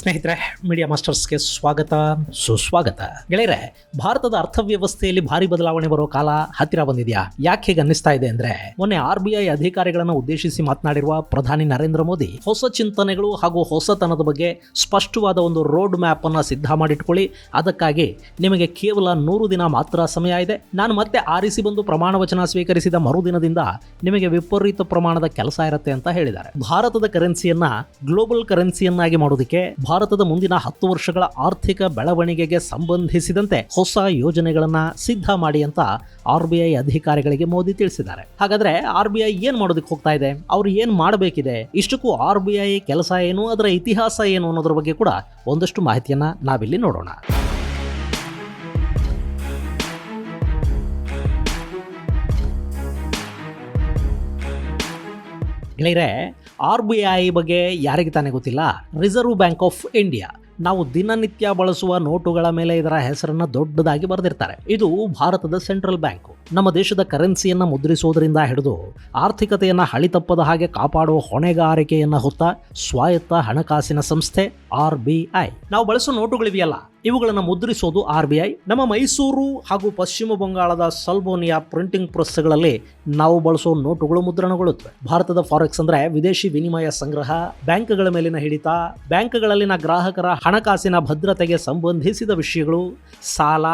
ಸ್ನೇಹಿತರೆ, ಮೀಡಿಯಾ ಮಾಸ್ಟರ್ಸ್ಗೆ ಸ್ವಾಗತ ಸುಸ್ವಾಗತ. ಗೆಳೆಯರೆ, ಭಾರತದ ಅರ್ಥವ್ಯವಸ್ಥೆಯಲ್ಲಿ ಭಾರಿ ಬದಲಾವಣೆ ಬರೋ ಕಾಲ ಹತ್ತಿರ ಬಂದಿದೆಯಾ? ಯಾಕೆ ಹೀಗೆ ಅನ್ನಿಸ್ತಾ ಇದೆ ಅಂದ್ರೆ, ಮೊನ್ನೆ RBI ಅಧಿಕಾರಿಗಳನ್ನು ಉದ್ದೇಶಿಸಿ ಮಾತನಾಡಿರುವ ಪ್ರಧಾನಿ ನರೇಂದ್ರ ಮೋದಿ ಹೊಸ ಚಿಂತನೆಗಳು ಹಾಗೂ ಹೊಸತನದ ಬಗ್ಗೆ ಸ್ಪಷ್ಟವಾದ ಒಂದು ರೋಡ್ ಮ್ಯಾಪ್ ಅನ್ನು ಸಿದ್ಧ ಮಾಡಿಟ್ಕೊಳ್ಳಿ. ಅದಕ್ಕಾಗಿ ನಿಮಗೆ ಕೇವಲ 100 ದಿನ ಮಾತ್ರ ಸಮಯ ಇದೆ. ನಾನು ಮತ್ತೆ ಆರಿಸಿ ಬಂದು ಪ್ರಮಾಣ ವಚನ ಸ್ವೀಕರಿಸಿದ ಮರುದಿನದಿಂದ ನಿಮಗೆ ವಿಪರೀತ ಪ್ರಮಾಣದ ಕೆಲಸ ಇರುತ್ತೆ ಅಂತ ಹೇಳಿದ್ದಾರೆ. ಭಾರತದ ಕರೆನ್ಸಿಯನ್ನ ಗ್ಲೋಬಲ್ ಕರೆನ್ಸಿಯನ್ನಾಗಿ ಮಾಡೋದಕ್ಕೆ ಭಾರತದ ಮುಂದಿನ 10 ವರ್ಷಗಳ ಆರ್ಥಿಕ ಬೆಳವಣಿಗೆಗೆ ಸಂಬಂಧಿಸಿದಂತೆ ಹೊಸ ಯೋಜನೆಗಳನ್ನ ಸಿದ್ಧ ಮಾಡಿ ಅಂತ RBI ಅಧಿಕಾರಿಗಳಿಗೆ ಮೋದಿ ತಿಳಿಸಿದ್ದಾರೆ. ಹಾಗಾದ್ರೆ RBI ಏನ್ ಮಾಡೋದಕ್ಕೆ ಹೋಗ್ತಾ ಇದೆ, ಅವ್ರು ಏನ್ ಮಾಡಬೇಕಿದೆ, ಇಷ್ಟಕ್ಕೂ RBI ಕೆಲಸ ಏನು, ಅದರ ಇತಿಹಾಸ ಏನು ಅನ್ನೋದ್ರ ಬಗ್ಗೆ ಕೂಡ ಒಂದಷ್ಟು ಮಾಹಿತಿಯನ್ನ ನಾವಿಲ್ಲಿ ನೋಡೋಣ. ಗೆಳೆಯರೆ, RBI ಬಗ್ಗೆ ಯಾರಿಗೆ ತಾನೇ ಗೊತ್ತಿಲ್ಲ? Reserve bank of India. ನಾವು ದಿನನಿತ್ಯ ಬಳಸುವ ನೋಟುಗಳ ಮೇಲೆ ಇದರ ಹೆಸರನ್ನು ದೊಡ್ಡದಾಗಿ ಬರೆದಿರ್ತಾರೆ. ಇದು ಭಾರತದ ಸೆಂಟ್ರಲ್ ಬ್ಯಾಂಕು. ನಮ್ಮ ದೇಶದ ಕರೆನ್ಸಿಯನ್ನು ಮುದ್ರಿಸುವುದರಿಂದ ಹಿಡಿದು ಆರ್ಥಿಕತೆಯನ್ನು ಹಳಿತಪ್ಪದ ಹಾಗೆ ಕಾಪಾಡುವ ಹೊಣೆಗಾರಿಕೆಯನ್ನು ಹೊತ್ತ ಸ್ವಾಯತ್ತ ಹಣಕಾಸಿನ ಸಂಸ್ಥೆ RBI. ನಾವು ಬಳಸೋ ನೋಟುಗಳಿವೆಯಲ್ಲ, ಇವುಗಳನ್ನು ಮುದ್ರಿಸೋದು RBI. ನಮ್ಮ ಮೈಸೂರು ಹಾಗೂ ಪಶ್ಚಿಮ ಬಂಗಾಳದ ಸಲ್ಬೋನಿಯಾ ಪ್ರಿಂಟಿಂಗ್ ಪ್ರೆಸ್ಗಳಲ್ಲಿ ನಾವು ಬಳಸೋ ನೋಟುಗಳು ಮುದ್ರಣಗೊಳ್ಳುತ್ತವೆ. ಭಾರತದ ಫಾರೆಕ್ಸ್ ಅಂದ್ರೆ ವಿದೇಶಿ ವಿನಿಮಯ ಸಂಗ್ರಹ, ಬ್ಯಾಂಕ್ಗಳ ಮೇಲಿನ ಹಿಡಿತ, ಬ್ಯಾಂಕ್ಗಳಲ್ಲಿನ ಗ್ರಾಹಕರ ಹಣಕಾಸಿನ ಭದ್ರತೆಗೆ ಸಂಬಂಧಿಸಿದ ವಿಷಯಗಳು, ಸಾಲ,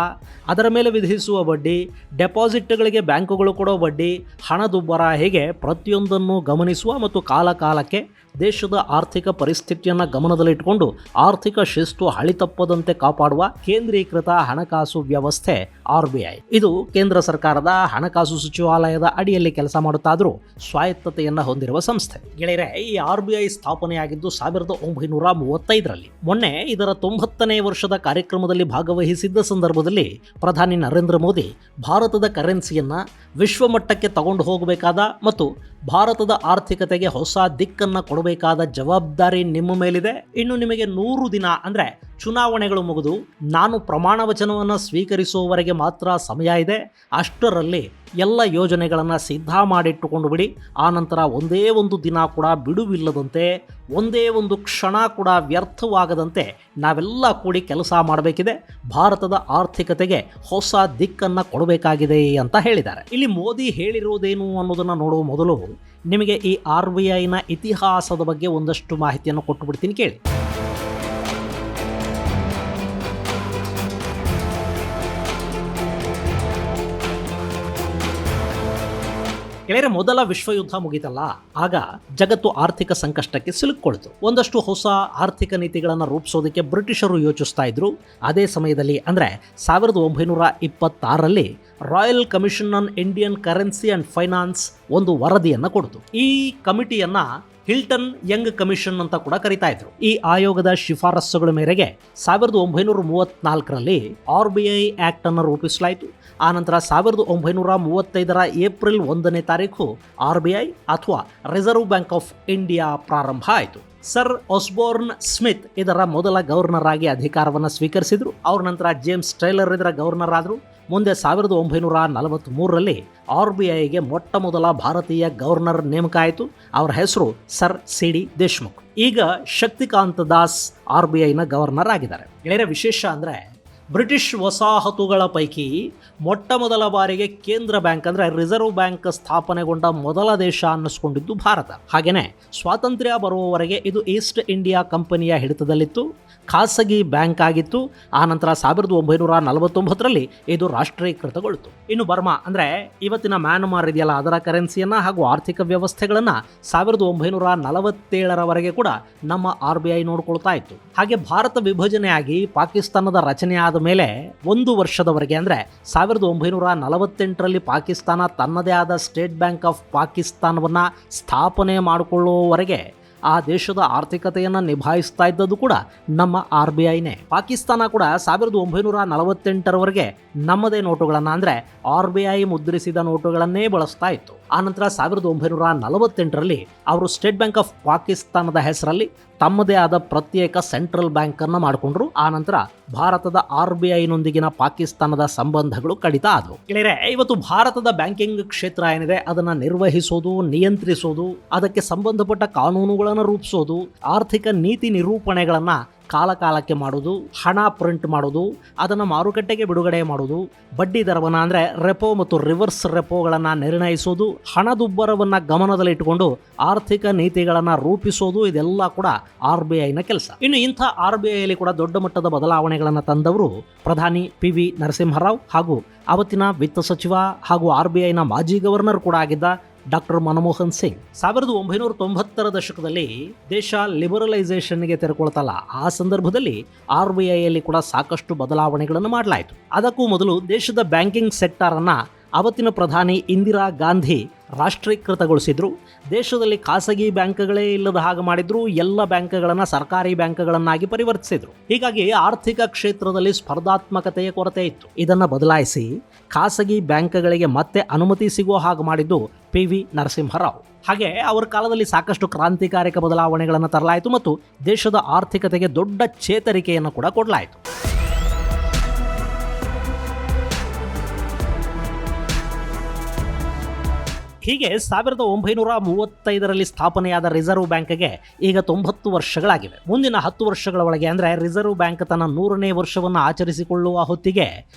ಅದರ ಮೇಲೆ ವಿಧಿಸುವ ಬಡ್ಡಿ, ಡೆಪಾಸಿಟ್ಗಳಿಗೆ ಬ್ಯಾಂಕುಗಳು ಕೊಡೋ ಬಡ್ಡಿ, ಹಣದುಬ್ಬರ, ಹೀಗೆ ಪ್ರತಿಯೊಂದನ್ನು ಗಮನಿಸುವ ಮತ್ತು ಕಾಲಕಾಲಕ್ಕೆ ದೇಶದ ಆರ್ಥಿಕ ಪರಿಸ್ಥಿತಿಯನ್ನು ಗಮನದಲ್ಲಿಟ್ಟುಕೊಂಡು ಆರ್ಥಿಕ ಶಿಸ್ತು ಹಳಿತಪ್ಪದಂತೆ ಕಾಪಾಡುವ ಕೇಂದ್ರೀಕೃತ ಹಣಕಾಸು ವ್ಯವಸ್ಥೆ RBI. ಇದು ಕೇಂದ್ರ ಸರ್ಕಾರದ ಹಣಕಾಸು ಸಚಿವಾಲಯದ ಅಡಿಯಲ್ಲಿ ಕೆಲಸ ಮಾಡುತ್ತಾದರೂ ಸ್ವಾಯತ್ತತೆಯನ್ನು ಹೊಂದಿರುವ ಸಂಸ್ಥೆ. ಗೆಳೆಯರೆ, ಈ RBI ಸ್ಥಾಪನೆಯಾಗಿದ್ದು 1935ರಲ್ಲಿ. ಮೊನ್ನೆ ಇದರ 90ನೇ ವರ್ಷದ ಕಾರ್ಯಕ್ರಮದಲ್ಲಿ ಭಾಗವಹಿಸಿದ್ದ ಸಂದರ್ಭದಲ್ಲಿ ಪ್ರಧಾನಿ ನರೇಂದ್ರ ಮೋದಿ ಭಾರತದ ಕರೆನ್ಸಿಯನ್ನು ವಿಶ್ವಮಟ್ಟಕ್ಕೆ ತಗೊಂಡು ಹೋಗಬೇಕಾದ ಮತ್ತು ಭಾರತದ ಆರ್ಥಿಕತೆಗೆ ಹೊಸ ದಿಕ್ಕನ್ನು ಕೊಡಬೇಕಾದ ಜವಾಬ್ದಾರಿ ನಿಮ್ಮ ಮೇಲಿದೆ. ಇನ್ನು ನಿಮಗೆ 100 ದಿನ ಅಂದರೆ ಚುನಾವಣೆಗಳು ಮುಗಿದು ನಾನು ಪ್ರಮಾಣ ವಚನವನ್ನು ಸ್ವೀಕರಿಸುವವರೆಗೆ ಮಾತ್ರ ಸಮಯ ಇದೆ. ಅಷ್ಟರಲ್ಲಿ ಎಲ್ಲ ಯೋಜನೆಗಳನ್ನು ಸಿದ್ಧ ಮಾಡಿಟ್ಟುಕೊಂಡು ಬಿಡಿ. ಆನಂತರ ಒಂದೇ ಒಂದು ದಿನ ಕೂಡ ಬಿಡುವಿಲ್ಲದಂತೆ, ಒಂದೇ ಒಂದು ಕ್ಷಣ ಕೂಡ ವ್ಯರ್ಥವಾಗದಂತೆ ನಾವೆಲ್ಲ ಕೂಡಿ ಕೆಲಸ ಮಾಡಬೇಕಿದೆ. ಭಾರತದ ಆರ್ಥಿಕತೆಗೆ ಹೊಸ ದಿಕ್ಕನ್ನು ಕೊಡಬೇಕಾಗಿದೆ ಅಂತ ಹೇಳಿದ್ದಾರೆ. ಇಲ್ಲಿ ಮೋದಿ ಹೇಳಿರುವುದೇನು ಅನ್ನೋದನ್ನು ನೋಡುವ ಮೊದಲು ನಿಮಗೆ ಈ RBIನ ಇತಿಹಾಸದ ಬಗ್ಗೆ ಒಂದಷ್ಟು ಮಾಹಿತಿಯನ್ನು ಕೊಟ್ಟು ಬಿಡ್ತೀನಿ, ಕೇಳಿ. ಗೆಳೆಯರೆ, ಮೊದಲ ವಿಶ್ವಯುದ್ಧ ಮುಗಿತಲ್ಲ, ಆಗ ಜಗತ್ತು ಆರ್ಥಿಕ ಸಂಕಷ್ಟಕ್ಕೆ ಸಿಲುಕಿಕೊಳ್ತು. ಒಂದಷ್ಟು ಹೊಸ ಆರ್ಥಿಕ ನೀತಿಗಳನ್ನು ರೂಪಿಸೋದಕ್ಕೆ ಬ್ರಿಟಿಷರು ಯೋಚಿಸ್ತಾ ಇದ್ರು. ಅದೇ ಸಮಯದಲ್ಲಿ ಅಂದರೆ 1926ರಲ್ಲಿ royal commission on Indian currency and finance ಒಂದು ವರದಿಯನ್ನು ಕೊಡ್ತು. ಈ ಕಮಿಟಿಯನ್ನ ಹಿಲ್ಟನ್ ಯಂಗ್ ಕಮಿಷನ್ ಅಂತ ಕೂಡ ಕರೀತಾ ಇದ್ರು. ಈ ಆಯೋಗದ ಶಿಫಾರಸ್ಸುಗಳ ಮೇರೆಗೆ 1934ರಲ್ಲಿ RBI ಆಕ್ಟ್ ಅನ್ನು ರೂಪಿಸಲಾಯಿತು. ಆನಂತರ 1935ರ ಏಪ್ರಿಲ್ 1ನೇ ತಾರೀಕು RBI ಅಥವಾ ರಿಸರ್ವ್ ಬ್ಯಾಂಕ್ ಆಫ್ ಇಂಡಿಯಾ ಪ್ರಾರಂಭ ಆಯಿತು. ಸರ್ ಆಸ್ಬೋರ್ನ್ ಸ್ಮಿತ್ ಇದರ ಮೊದಲ ಗವರ್ನರ್ ಆಗಿ ಅಧಿಕಾರವನ್ನು ಸ್ವೀಕರಿಸಿದ್ರು. ಅವ್ರ ನಂತರ ಜೇಮ್ಸ್ ಟೈಲರ್ ಇದರ ಗವರ್ನರ್ ಆದರು. ಮುಂದೆ 1943ರಲ್ಲಿ RBIಗೆ ಮೊಟ್ಟ ಮೊದಲ ಭಾರತೀಯ ಗವರ್ನರ್ ನೇಮಕ ಆಯಿತು. ಅವರ ಹೆಸರು ಸರ್ CD ದೇಶ್ಮುಖ್. ಈಗ ಶಕ್ತಿಕಾಂತ ದಾಸ್ RBIನ ಗವರ್ನರ್ ಆಗಿದ್ದಾರೆ. ಗೆಳೆಯರ, ವಿಶೇಷ ಅಂದರೆ ಬ್ರಿಟಿಷ್ ವಸಾಹತುಗಳ ಪೈಕಿ ಮೊಟ್ಟ ಮೊದಲ ಬಾರಿಗೆ ಕೇಂದ್ರ ಬ್ಯಾಂಕ್ ಅಂದರೆ ರಿಸರ್ವ್ ಬ್ಯಾಂಕ್ ಸ್ಥಾಪನೆಗೊಂಡ ಮೊದಲ ದೇಶ ಅನ್ನಿಸ್ಕೊಂಡಿದ್ದು ಭಾರತ. ಹಾಗೆಯೇ ಸ್ವಾತಂತ್ರ್ಯ ಬರುವವರೆಗೆ ಇದು ಈಸ್ಟ್ ಇಂಡಿಯಾ ಕಂಪನಿಯ ಹಿಡಿತದಲ್ಲಿತ್ತು, ಖಾಸಗಿ ಬ್ಯಾಂಕ್ ಆಗಿತ್ತು. ಆನಂತರ 1949ರಲ್ಲಿ ಇದು ರಾಷ್ಟ್ರೀಕೃತಗೊಳ್ತು. ಇನ್ನು ಬರ್ಮಾ ಅಂದರೆ ಇವತ್ತಿನ ಮ್ಯಾನ್ಮಾರ್ ಇದೆಯಲ್ಲ, ಅದರ ಕರೆನ್ಸಿಯನ್ನು ಹಾಗೂ ಆರ್ಥಿಕ ವ್ಯವಸ್ಥೆಗಳನ್ನು 1947ರವರೆಗೆ ಕೂಡ ನಮ್ಮ RBI ನೋಡ್ಕೊಳ್ತಾ ಇತ್ತು. ಹಾಗೆ ಭಾರತ ವಿಭಜನೆಯಾಗಿ ಪಾಕಿಸ್ತಾನದ ರಚನೆ ಆದ ಮೇಲೆ 1 ವರ್ಷದವರೆಗೆ ಅಂದರೆ 1948ರಲ್ಲಿ ಪಾಕಿಸ್ತಾನ ತನ್ನದೇ ಆದ ಸ್ಟೇಟ್ ಬ್ಯಾಂಕ್ ಆಫ್ ಪಾಕಿಸ್ತಾನವನ್ನು ಸ್ಥಾಪನೆ ಮಾಡಿಕೊಳ್ಳುವವರೆಗೆ ಆ ದೇಶದ ಆರ್ಥಿಕತೆಯನ್ನು ನಿಭಾಯಿಸ್ತಾ ಇದ್ದದ್ದು ಕೂಡ ನಮ್ಮ RBIನೇ. ಪಾಕಿಸ್ತಾನ ಕೂಡ 1948ರವರೆಗೆ ನಮ್ಮದೇ ನೋಟುಗಳನ್ನು ಅಂದರೆ RBI ಮುದ್ರಿಸಿದ ನೋಟುಗಳನ್ನೇ ಬಳಸ್ತಾ ಇತ್ತು. ಆನಂತರ 1948ರಲ್ಲಿ ಅವರು ಸ್ಟೇಟ್ ಬ್ಯಾಂಕ್ ಆಫ್ ಪಾಕಿಸ್ತಾನದ ಹೆಸರಲ್ಲಿ ತಮ್ಮದೇ ಆದ ಪ್ರತ್ಯೇಕ ಸೆಂಟ್ರಲ್ ಬ್ಯಾಂಕನ್ನು ಮಾಡಿಕೊಂಡ್ರು. ಆನಂತರ ಭಾರತದ RBIನೊಂದಿಗಿನ ಪಾಕಿಸ್ತಾನದ ಸಂಬಂಧಗಳು ಕಡಿತ ಆದವು. ಗೆಳೆಯರೆ, ಇವತ್ತು ಭಾರತದ ಬ್ಯಾಂಕಿಂಗ್ ಕ್ಷೇತ್ರ ಏನಿದೆ ಅದನ್ನು ನಿರ್ವಹಿಸೋದು, ನಿಯಂತ್ರಿಸೋದು, ಅದಕ್ಕೆ ಸಂಬಂಧಪಟ್ಟ ಕಾನೂನುಗಳನ್ನು ರೂಪಿಸೋದು, ಆರ್ಥಿಕ ನೀತಿ ನಿರೂಪಣೆಗಳನ್ನು ಕಾಲಕಾಲಕ್ಕೆ ಮಾಡೋದು, ಹಣ ಪ್ರಿಂಟ್ ಮಾಡೋದು, ಅದನ್ನು ಮಾರುಕಟ್ಟೆಗೆ ಬಿಡುಗಡೆ ಮಾಡೋದು, ಬಡ್ಡಿ ದರವನ್ನು ಅಂದರೆ ರೆಪೋ ಮತ್ತು ರಿವರ್ಸ್ ರೆಪೋಗಳನ್ನು ನಿರ್ಣಯಿಸೋದು, ಹಣದುಬ್ಬರವನ್ನು ಗಮನದಲ್ಲಿಟ್ಟುಕೊಂಡು ಆರ್ಥಿಕ ನೀತಿಗಳನ್ನು ರೂಪಿಸೋದು, ಇದೆಲ್ಲ ಕೂಡ RBIನ ಕೆಲಸ. ಇನ್ನು ಇಂಥ RBIಯಲ್ಲಿ ಕೂಡ ದೊಡ್ಡ ಮಟ್ಟದ ಬದಲಾವಣೆಗಳನ್ನು ತಂದವರು ಪ್ರಧಾನಿ PV ನರಸಿಂಹರಾವ್ ಹಾಗೂ ಅವತ್ತಿನ ವಿತ್ತ ಸಚಿವ ಹಾಗೂ RBIನ ಮಾಜಿ ಗವರ್ನರ್ ಕೂಡ ಆಗಿದ್ದ ಡಾಕ್ಟರ್ ಮನಮೋಹನ್ ಸಿಂಗ್. 1990ರ ದಶಕದಲ್ಲಿ ದೇಶ ಲಿಬರಲೈಸೇಷನ್ಗೆ ತೆರೆಕೊಳ್ತಲ್ಲ, ಆ ಸಂದರ್ಭದಲ್ಲಿ RBIಯಲ್ಲಿ ಕೂಡ ಸಾಕಷ್ಟು ಬದಲಾವಣೆಗಳನ್ನು ಮಾಡಲಾಯಿತು. ಅದಕ್ಕೂ ಮೊದಲು ದೇಶದ ಬ್ಯಾಂಕಿಂಗ್ ಸೆಕ್ಟರ್ ಅನ್ನ ಅವತ್ತಿನ ಪ್ರಧಾನಿ ಇಂದಿರಾ ಗಾಂಧಿ ರಾಷ್ಟ್ರೀಕೃತಗೊಳಿಸಿದ್ರು. ದೇಶದಲ್ಲಿ ಖಾಸಗಿ ಬ್ಯಾಂಕ್ಗಳೇ ಇಲ್ಲದ ಹಾಗೆ ಮಾಡಿದ್ರು, ಎಲ್ಲ ಬ್ಯಾಂಕ್ಗಳನ್ನು ಸರ್ಕಾರಿ ಬ್ಯಾಂಕ್ಗಳನ್ನಾಗಿ ಪರಿವರ್ತಿಸಿದ್ರು. ಹೀಗಾಗಿ ಆರ್ಥಿಕ ಕ್ಷೇತ್ರದಲ್ಲಿ ಸ್ಪರ್ಧಾತ್ಮಕತೆಯ ಕೊರತೆ ಇತ್ತು. ಇದನ್ನು ಬದಲಾಯಿಸಿ ಖಾಸಗಿ ಬ್ಯಾಂಕ್ಗಳಿಗೆ ಮತ್ತೆ ಅನುಮತಿ ಸಿಗುವ ಹಾಗೆ ಮಾಡಿದ್ದು PV ನರಸಿಂಹರಾವ್. ಹಾಗೆ ಅವರ ಕಾಲದಲ್ಲಿ ಸಾಕಷ್ಟು ಕ್ರಾಂತಿಕಾರಕ ಬದಲಾವಣೆಗಳನ್ನು ತರಲಾಯಿತು ಮತ್ತು ದೇಶದ ಆರ್ಥಿಕತೆಗೆ ದೊಡ್ಡ ಚೇತರಿಕೆಯನ್ನು ಕೂಡ ಕೊಡಲಾಯಿತು. ಹೀಗೆ 1935ರಲ್ಲಿ ಸ್ಥಾಪನೆಯಾದ ರಿಸರ್ವ್ ಬ್ಯಾಂಕ್ಗೆ ಈಗ 90 ವರ್ಷಗಳಾಗಿವೆ. ಮುಂದಿನ 10 ವರ್ಷಗಳ ಒಳಗೆ ಅಂದರೆ ರಿಸರ್ವ್ ಬ್ಯಾಂಕ್ ತನ್ನ 100ನೇ ವರ್ಷವನ್ನು ಆಚರಿಸಿಕೊಳ್ಳುವ ಹೊತ್ತಿಗೆ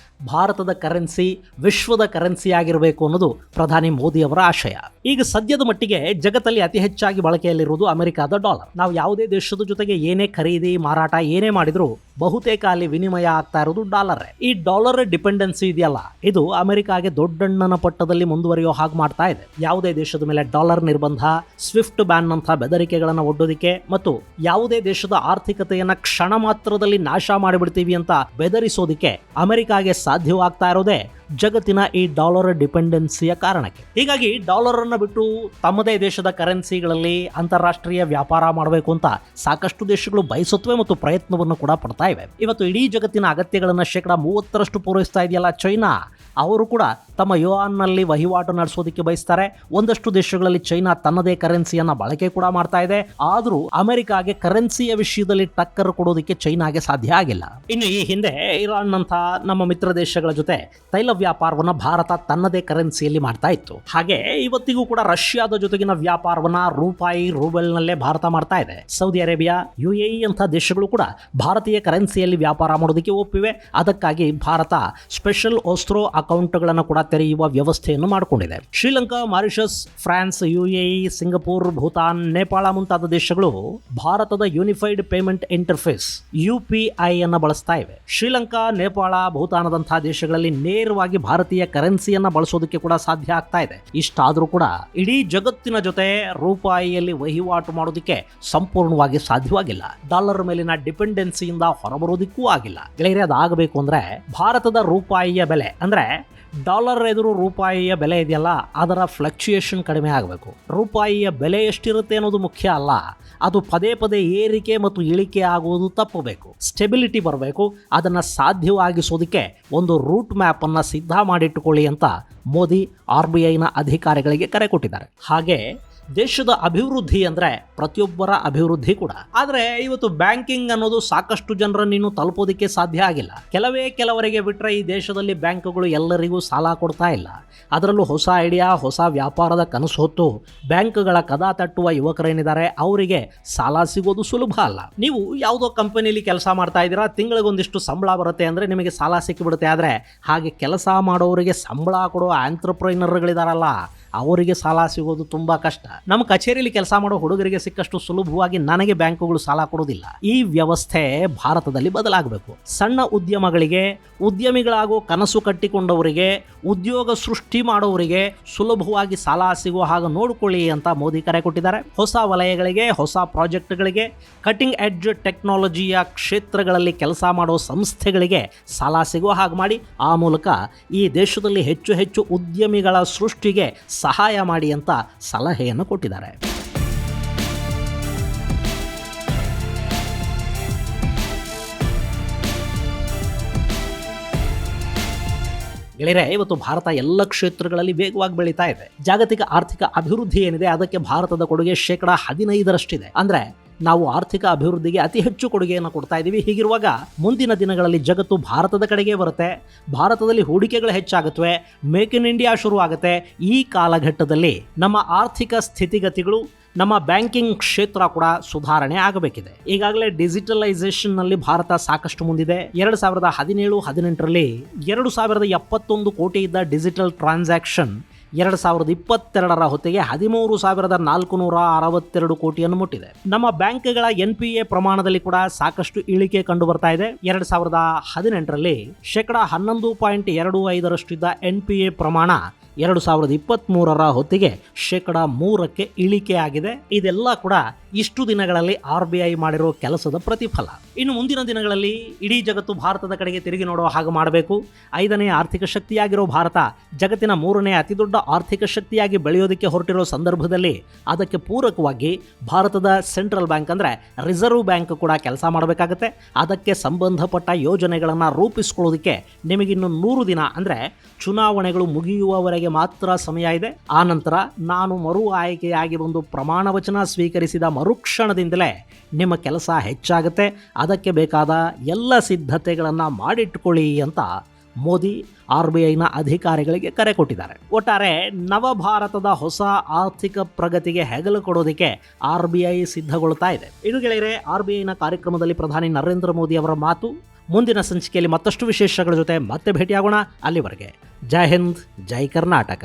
ಭಾರತದ ಕರೆನ್ಸಿ ವಿಶ್ವದ ಕರೆನ್ಸಿ ಆಗಿರಬೇಕು ಅನ್ನೋದು ಪ್ರಧಾನಿ ಮೋದಿ ಅವರ ಆಶಯ. ಈಗ ಸದ್ಯದ ಮಟ್ಟಿಗೆ ಜಗತ್ತಲ್ಲಿ ಅತಿ ಹೆಚ್ಚಾಗಿ ಬಳಕೆಯಲ್ಲಿರುವುದು ಅಮೆರಿಕಾದ ಡಾಲರ್. ನಾವು ಯಾವುದೇ ದೇಶದ ಜೊತೆಗೆ ಏನೇ ಖರೀದಿ ಮಾರಾಟ ಏನೇ ಮಾಡಿದ್ರು ಬಹುತೇಕ ಅಲ್ಲಿ ವಿನಿಮಯ ಆಗ್ತಾ ಇರೋದು ಡಾಲರ್. ಈ ಡಾಲರ್ ಡಿಪೆಂಡೆನ್ಸಿ ಇದೆಯಲ್ಲ, ಇದು ಅಮೆರಿಕಾಗೆ ದೊಡ್ಡಣ್ಣನ ಪಟ್ಟದಲ್ಲಿ ಮುಂದುವರಿಯೋ ಹಾಗೆ ಮಾಡ್ತಾ ಇದೆ. ಯಾವುದೇ ದೇಶದ ಮೇಲೆ ಡಾಲರ್ ನಿರ್ಬಂಧ, ಸ್ವಿಫ್ಟ್ ಬ್ಯಾನ್ ನಂತಹ ಬೆದರಿಕೆಗಳನ್ನು ಒಡ್ಡೋದಿಕ್ಕೆ ಮತ್ತು ಯಾವುದೇ ದೇಶದ ಆರ್ಥಿಕತೆಯನ್ನ ಕ್ಷಣ ಮಾತ್ರದಲ್ಲಿ ನಾಶ ಮಾಡಿಬಿಡ್ತೀವಿ ಅಂತ ಬೆದರಿಸೋದಿಕ್ಕೆ ಅಮೆರಿಕಾಗೆ ಸಾಧ್ಯವಾಗ್ತಾ ಇರೋದೇ ಜಗತ್ತಿನ ಈ ಡಾಲರ್ ಡಿಪೆಂಡೆನ್ಸಿಯ ಕಾರಣಕ್ಕೆ. ಹೀಗಾಗಿ ಡಾಲರ್ ಅನ್ನು ಬಿಟ್ಟು ತಮ್ಮದೇ ದೇಶದ ಕರೆನ್ಸಿಗಳಲ್ಲಿ ಅಂತಾರಾಷ್ಟ್ರೀಯ ವ್ಯಾಪಾರ ಮಾಡಬೇಕು ಅಂತ ಸಾಕಷ್ಟು ದೇಶಗಳು ಬಯಸುತ್ತವೆ ಮತ್ತು ಪ್ರಯತ್ನವನ್ನು ಕೂಡ ಪಡ್ತಾ ಇವೆ. ಇವತ್ತು ಇಡೀ ಜಗತ್ತಿನ ಅಗತ್ಯಗಳನ್ನು 30% ಪೂರೈಸ್ತಾ ಇದೆಯಲ್ಲ ಚೈನಾ, ಅವರು ಕೂಡ ತಮ್ಮ ಯುವಾನ್ನಲ್ಲಿ ವಹಿವಾಟು ನಡೆಸೋದಕ್ಕೆ ಬಯಸ್ತಾರೆ. ಒಂದಷ್ಟು ದೇಶಗಳಲ್ಲಿ ಚೈನಾ ತನ್ನದೇ ಕರೆನ್ಸಿಯನ್ನು ಬಳಕೆ ಕೂಡ ಮಾಡ್ತಾ ಇದೆ. ಆದರೂ ಅಮೆರಿಕಾಗೆ ಕರೆನ್ಸಿಯ ವಿಷಯದಲ್ಲಿ ಟಕ್ಕರ್ ಕೊಡೋದಕ್ಕೆ ಚೈನಾಗೆ ಸಾಧ್ಯ ಆಗಿಲ್ಲ. ಇನ್ನು ಈ ಹಿಂದೆ ಇರಾನ್ ನಂಥ ನಮ್ಮ ಮಿತ್ರ ದೇಶಗಳ ಜೊತೆ ತೈಲ ವ್ಯಾಪಾರವನ್ನ ಭಾರತ ತನ್ನದೇ ಕರೆನ್ಸಿಯಲ್ಲಿ ಮಾಡ್ತಾ ಇತ್ತು. ಹಾಗೆ ಇವತ್ತಿಗೂ ಕೂಡ ರಷ್ಯಾದ ಜೊತೆಗಿನ ವ್ಯಾಪಾರವನ್ನ ರೂಪಾಯಿ ರೂಬೆಲ್ನಲ್ಲೇ ಭಾರತ ಮಾಡ್ತಾ ಇದೆ. ಸೌದಿ ಅರೇಬಿಯಾ, UAE ಅಂತ ದೇಶಗಳು ಕೂಡ ಭಾರತೀಯ ಕರೆನ್ಸಿಯಲ್ಲಿ ವ್ಯಾಪಾರ ಮಾಡೋದಕ್ಕೆ ಒಪ್ಪಿವೆ. ಅದಕ್ಕಾಗಿ ಭಾರತ ಸ್ಪೆಷಲ್ ಓಸ್ಟ್ರೋ ಅಕೌಂಟ್ಗಳನ್ನು ಕೂಡ ತೆರೆಯುವ ವ್ಯವಸ್ಥೆಯನ್ನು ಮಾಡಿಕೊಂಡಿದೆ. Sri Lanka, Mauritius, France, UAE, Singapore, Bhutan, Nepal ಮುಂತಾದ ದೇಶಗಳು ಭಾರತದ ಯೂನಿಫೈಡ್ ಪೇಮೆಂಟ್ ಇಂಟರ್ಫೇಸ್ UPI ಅನ್ನು ಬಳಸ್ತಾ ಇವೆ. ಶ್ರೀಲಂಕಾ, ನೇಪಾಳ, ಭೂತಾನದಂತಹ ದೇಶಗಳಲ್ಲಿ ನೇರವಾಗಿ ಭಾರತೀಯ ಕರೆನ್ಸಿಯನ್ನ ಬಳಸೋದಕ್ಕೆ ಕೂಡ ಸಾಧ್ಯ ಆಗ್ತಾ ಇದೆ. ಇಷ್ಟಾದರೂ ಕೂಡ ಇಡೀ ಜಗತ್ತಿನ ಜೊತೆ ರೂಪಾಯಿಯಲ್ಲಿ ವಹಿವಾಟು ಮಾಡೋದಕ್ಕೆ ಸಂಪೂರ್ಣವಾಗಿ ಸಾಧ್ಯವಾಗಿಲ್ಲ. ಡಾಲರ್ ಮೇಲಿನ ಡಿಪೆಂಡೆನ್ಸಿಯಿಂದ ಹೊರಬರೋದಕ್ಕೂ ಆಗಿಲ್ಲ. ಗೆಳೆಯರೇ, ಅದಾಗಬೇಕು ಅಂದ್ರೆ ಭಾರತದ ರೂಪಾಯಿಯ ಬೆಲೆ ಅಂದ್ರೆ ಡಾಲರ್ ಎದುರು ರೂಪಾಯಿಯ ಬೆಲೆ ಇದೆಯಲ್ಲ, ಅದರ ಫ್ಲಕ್ಚುಯೇಷನ್ ಕಡಿಮೆ ಆಗಬೇಕು. ರೂಪಾಯಿಯ ಬೆಲೆ ಎಷ್ಟಿರುತ್ತೆ ಅನ್ನೋದು ಮುಖ್ಯ ಅಲ್ಲ, ಅದು ಪದೇ ಪದೇ ಏರಿಕೆ ಮತ್ತು ಇಳಿಕೆ ಆಗುವುದು ತಪ್ಪಬೇಕು. ಸ್ಟೆಬಿಲಿಟಿ ಬರಬೇಕು. ಅದನ್ನು ಸಾಧ್ಯವಾಗಿಸೋದಕ್ಕೆ ಒಂದು ರೂಟ್ ಮ್ಯಾಪ್ ಅನ್ನು ಸಿದ್ಧ ಮಾಡಿಟ್ಟುಕೊಳ್ಳಿ ಅಂತ ಮೋದಿ RBIನ ಅಧಿಕಾರಿಗಳಿಗೆ ಕರೆ ಕೊಟ್ಟಿದ್ದಾರೆ. ಹಾಗೆ ದೇಶದ ಅಭಿವೃದ್ಧಿ ಅಂದರೆ ಪ್ರತಿಯೊಬ್ಬರ ಅಭಿವೃದ್ಧಿ ಕೂಡ. ಆದರೆ ಇವತ್ತು ಬ್ಯಾಂಕಿಂಗ್ ಅನ್ನೋದು ಸಾಕಷ್ಟು ಜನರನ್ನು ಇನ್ನೂ ತಲುಪೋದಕ್ಕೆ ಸಾಧ್ಯ ಆಗಿಲ್ಲ. ಕೆಲವರಿಗೆ ಬಿಟ್ಟರೆ ಈ ದೇಶದಲ್ಲಿ ಬ್ಯಾಂಕುಗಳು ಎಲ್ಲರಿಗೂ ಸಾಲ ಕೊಡ್ತಾ ಇಲ್ಲ. ಅದರಲ್ಲೂ ಹೊಸ ಐಡಿಯಾ, ಹೊಸ ವ್ಯಾಪಾರದ ಕನಸು ಹೊತ್ತು ಬ್ಯಾಂಕ್ಗಳ ಕದ ತಟ್ಟುವ ಯುವಕರೇನಿದ್ದಾರೆ ಅವರಿಗೆ ಸಾಲ ಸಿಗೋದು ಸುಲಭ ಅಲ್ಲ. ನೀವು ಯಾವುದೋ ಕಂಪನಿಯಲ್ಲಿ ಕೆಲಸ ಮಾಡ್ತಾ ಇದ್ದೀರಾ, ತಿಂಗಳಿಗೊಂದಿಷ್ಟು ಸಂಬಳ ಬರುತ್ತೆ ಅಂದರೆ ನಿಮಗೆ ಸಾಲ ಸಿಕ್ಕಿಬಿಡುತ್ತೆ. ಆದರೆ ಹಾಗೆ ಕೆಲಸ ಮಾಡೋರಿಗೆ ಸಂಬಳ ಕೊಡೋ ಆಂಟ್ರಪ್ರೈನರ್ಗಳಿದಾರಲ್ಲ, ಅವರಿಗೆ ಸಾಲ ಸಿಗೋದು ತುಂಬಾ ಕಷ್ಟ. ನಮ್ಮ ಕಚೇರಿಯಲ್ಲಿ ಕೆಲಸ ಮಾಡೋ ಹುಡುಗರಿಗೆ ಸಿಕ್ಕಷ್ಟು ಸುಲಭವಾಗಿ ನನಗೆ ಬ್ಯಾಂಕುಗಳು ಸಾಲ ಕೊಡೋದಿಲ್ಲ. ಈ ವ್ಯವಸ್ಥೆ ಭಾರತದಲ್ಲಿ ಬದಲಾಗಬೇಕು. ಸಣ್ಣ ಉದ್ಯಮಗಳಿಗೆ, ಉದ್ಯಮಿಗಳಾಗೋ ಕನಸು ಕಟ್ಟಿಕೊಂಡವರಿಗೆ, ಉದ್ಯೋಗ ಸೃಷ್ಟಿ ಮಾಡೋರಿಗೆ ಸುಲಭವಾಗಿ ಸಾಲ ಸಿಗುವ ಹಾಗೆ ನೋಡಿಕೊಳ್ಳಿ ಅಂತ ಮೋದಿ ಕರೆ ಕೊಟ್ಟಿದ್ದಾರೆ. ಹೊಸ ವಲಯಗಳಿಗೆ, ಹೊಸ ಪ್ರಾಜೆಕ್ಟ್ಗಳಿಗೆ, ಕಟಿಂಗ್ ಎಡ್ಜ್ ಟೆಕ್ನಾಲಜಿಯ ಕ್ಷೇತ್ರಗಳಲ್ಲಿ ಕೆಲಸ ಮಾಡೋ ಸಂಸ್ಥೆಗಳಿಗೆ ಸಾಲ ಸಿಗುವ ಹಾಗೆ ಮಾಡಿ ಆ ಮೂಲಕ ಈ ದೇಶದಲ್ಲಿ ಹೆಚ್ಚು ಹೆಚ್ಚು ಉದ್ಯಮಿಗಳ ಸೃಷ್ಟಿಗೆ ಸಹಾಯ ಮಾಡಿ ಅಂತ ಸಲಹೆಯನ್ನು ಕೊಟ್ಟಿದ್ದಾರೆ. ಗೆಳೆಯರೆ, ಇವತ್ತು ಭಾರತ ಎಲ್ಲ ಕ್ಷೇತ್ರಗಳಲ್ಲಿ ವೇಗವಾಗಿ ಬೆಳೀತಾ ಇದೆ. ಜಾಗತಿಕ ಆರ್ಥಿಕ ಅಭಿವೃದ್ಧಿ ಏನಿದೆ ಅದಕ್ಕೆ ಭಾರತದ ಕೊಡುಗೆ 15% ಅಂದ್ರೆ ನಾವು ಆರ್ಥಿಕ ಅಭಿವೃದ್ಧಿಗೆ ಅತಿ ಹೆಚ್ಚು ಕೊಡುಗೆಯನ್ನು ಕೊಡ್ತಾ ಇದ್ದೀವಿ. ಹೀಗಿರುವಾಗ ಮುಂದಿನ ದಿನಗಳಲ್ಲಿ ಜಗತ್ತು ಭಾರತದ ಕಡೆಗೆ ಬರುತ್ತೆ. ಭಾರತದಲ್ಲಿ ಹೂಡಿಕೆಗಳು ಹೆಚ್ಚಾಗುತ್ತವೆ. ಮೇಕ್ ಇನ್ ಇಂಡಿಯಾ ಶುರು ಆಗುತ್ತೆ. ಈ ಕಾಲಘಟ್ಟದಲ್ಲಿ ನಮ್ಮ ಆರ್ಥಿಕ ಸ್ಥಿತಿಗತಿಗಳು, ನಮ್ಮ ಬ್ಯಾಂಕಿಂಗ್ ಕ್ಷೇತ್ರ ಕೂಡ ಸುಧಾರಣೆ ಆಗಬೇಕಿದೆ. ಈಗಾಗಲೇ ಡಿಜಿಟಲೈಸೇಷನ್ನಲ್ಲಿ ಭಾರತ ಸಾಕಷ್ಟು ಮುಂದಿದೆ. 2017-18ರಲ್ಲಿ 2071 ಕೋಟಿ ಇದ್ದ ಡಿಜಿಟಲ್ ಟ್ರಾನ್ಸಾಕ್ಷನ್ 2022ರ ಹೊತ್ತಿಗೆ 13,462 ಕೋಟಿಯನ್ನು ಮುಟ್ಟಿದೆ. ನಮ್ಮ ಬ್ಯಾಂಕ್ಗಳ NPA ಪ್ರಮಾಣದಲ್ಲಿ ಕೂಡ ಸಾಕಷ್ಟು ಇಳಿಕೆ ಕಂಡು ಬರ್ತಾ ಇದೆ. 2018ರಲ್ಲಿ 11.25% ಇದ್ದ NPA ಪ್ರಮಾಣ 2023ರ ಹೊತ್ತಿಗೆ 3% ಇಳಿಕೆ ಆಗಿದೆ. ಇದೆಲ್ಲ ಕೂಡ ಇಷ್ಟು ದಿನಗಳಲ್ಲಿ RBI ಮಾಡಿರೋ ಕೆಲಸದ ಪ್ರತಿಫಲ. ಇನ್ನು ಮುಂದಿನ ದಿನಗಳಲ್ಲಿ ಇಡೀ ಜಗತ್ತು ಭಾರತದ ಕಡೆಗೆ ತಿರುಗಿ ನೋಡುವ ಹಾಗೆ ಮಾಡಬೇಕು. 5ನೇ ಆರ್ಥಿಕ ಶಕ್ತಿಯಾಗಿರೋ ಭಾರತ ಜಗತ್ತಿನ 3ನೇ ಅತಿದೊಡ್ಡ ಆರ್ಥಿಕ ಶಕ್ತಿಯಾಗಿ ಬೆಳೆಯೋದಕ್ಕೆ ಹೊರಟಿರೋ ಸಂದರ್ಭದಲ್ಲಿ ಅದಕ್ಕೆ ಪೂರಕವಾಗಿ ಭಾರತದ ಸೆಂಟ್ರಲ್ ಬ್ಯಾಂಕ್ ಅಂದರೆ ರಿಸರ್ವ್ ಬ್ಯಾಂಕ್ ಕೂಡ ಕೆಲಸ ಮಾಡಬೇಕಾಗತ್ತೆ. ಅದಕ್ಕೆ ಸಂಬಂಧಪಟ್ಟ ಯೋಜನೆಗಳನ್ನು ರೂಪಿಸ್ಕೊಳ್ಳೋದಕ್ಕೆ ನಿಮಗಿನ್ನು 100 ದಿನ ಅಂದರೆ ಚುನಾವಣೆಗಳು ಮುಗಿಯುವವರೆಗೆ ಮಾತ್ರ ಸಮಯ ಇದೆ. ಆ ನಂತರ ನಾನು ಮರು ಆಯ್ಕೆಯಾಗಿ ಬಂದು ಪ್ರಮಾಣ ವಚನ ಸ್ವೀಕರಿಸಿದ ಮರುಕ್ಷಣದಿಂದಲೇ ನಿಮ್ಮ ಕೆಲಸ ಹೆಚ್ಚಾಗುತ್ತೆ. ಅದಕ್ಕೆ ಬೇಕಾದ ಎಲ್ಲ ಸಿದ್ಧತೆಗಳನ್ನು ಮಾಡಿಟ್ಕೊಳ್ಳಿ ಅಂತ ಮೋದಿ RBIನ ಅಧಿಕಾರಿಗಳಿಗೆ ಕರೆ ಕೊಟ್ಟಿದ್ದಾರೆ. ಒಟ್ಟಾರೆ ನವಭಾರತದ ಹೊಸ ಆರ್ಥಿಕ ಪ್ರಗತಿಗೆ ಹೆಗಲು ಕೊಡೋದಕ್ಕೆ RBI ಸಿದ್ಧಗೊಳ್ತಾ ಇದೆ. ಇದು ಗೆಳೆಯರೆ RBIನ ಕಾರ್ಯಕ್ರಮದಲ್ಲಿ ಪ್ರಧಾನಿ ನರೇಂದ್ರ ಮೋದಿ ಅವರ ಮಾತು. ಮುಂದಿನ ಸಂಚಿಕೆಯಲ್ಲಿ ಮತ್ತಷ್ಟು ವಿಶೇಷಗಳ ಜೊತೆ ಮತ್ತೆ ಭೇಟಿಯಾಗೋಣ. ಅಲ್ಲಿವರೆಗೆ ಜೈ ಹಿಂದ್, ಜೈ ಕರ್ನಾಟಕ.